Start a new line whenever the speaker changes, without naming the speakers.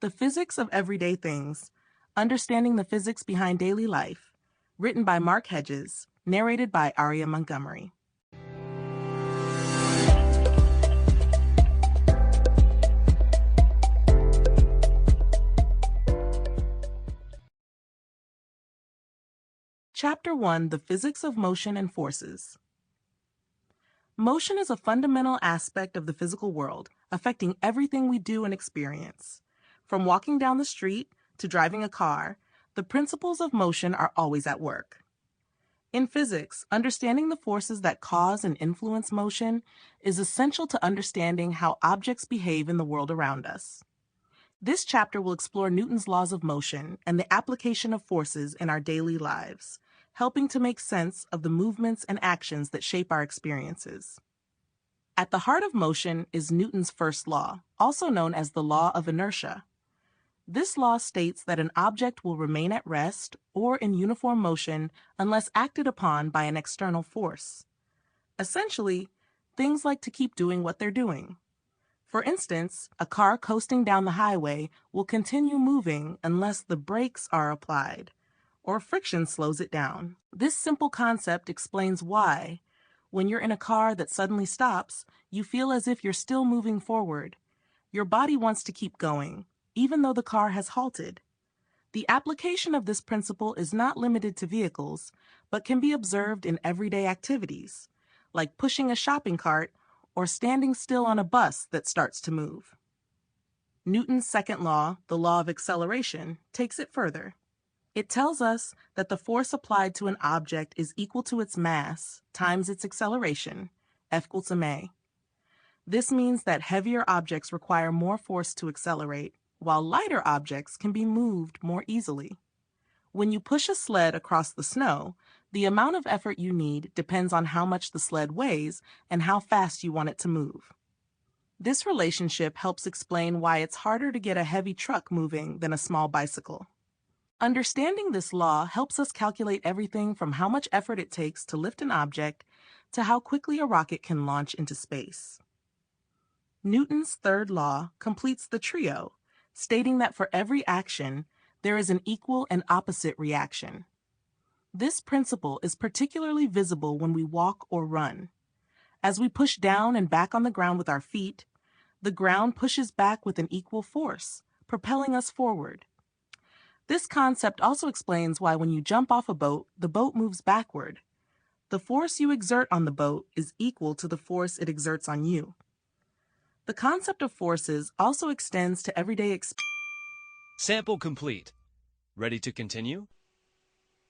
The Physics of Everyday Things, Understanding the Physics Behind Daily Life, written by Mark Hedges, narrated by Aria Montgomery. Chapter 1: The Physics of Motion and Forces. Motion is a fundamental aspect of the physical world, affecting everything we do and experience. From walking down the street to driving a car, the principles of motion are always at work. In physics, understanding the forces that cause and influence motion is essential to understanding how objects behave in the world around us. This chapter will explore Newton's laws of motion and the application of forces in our daily lives, helping to make sense of the movements and actions that shape our experiences. At the heart of motion is Newton's first law, also known as the law of inertia. This law states that an object will remain at rest or in uniform motion unless acted upon by an external force. Essentially, things like to keep doing what they're doing. For instance, a car coasting down the highway will continue moving unless the brakes are applied, or friction slows it down. This simple concept explains why, when you're in a car that suddenly stops, you feel as if you're still moving forward. Your body wants to keep going, even though the car has halted. The application of this principle is not limited to vehicles, but can be observed in everyday activities, like pushing a shopping cart or standing still on a bus that starts to move. Newton's second law, the law of acceleration, takes it further. It tells us that the force applied to an object is equal to its mass times its acceleration, F equals ma. This means that heavier objects require more force to accelerate, while lighter objects can be moved more easily. When you push a sled across the snow, the amount of effort you need depends on how much the sled weighs and how fast you want it to move. This relationship helps explain why it's harder to get a heavy truck moving than a small bicycle. Understanding this law helps us calculate everything from how much effort it takes to lift an object to how quickly a rocket can launch into space. Newton's third law completes the trio, stating that for every action, there is an equal and opposite reaction. This principle is particularly visible when we walk or run. As we push down and back on the ground with our feet, the ground pushes back with an equal force, propelling us forward. This concept also explains why when you jump off a boat, the boat moves backward. The force you exert on the boat is equal to the force it exerts on you. The concept of forces also extends to everyday experiences.
Sample complete. Ready to continue?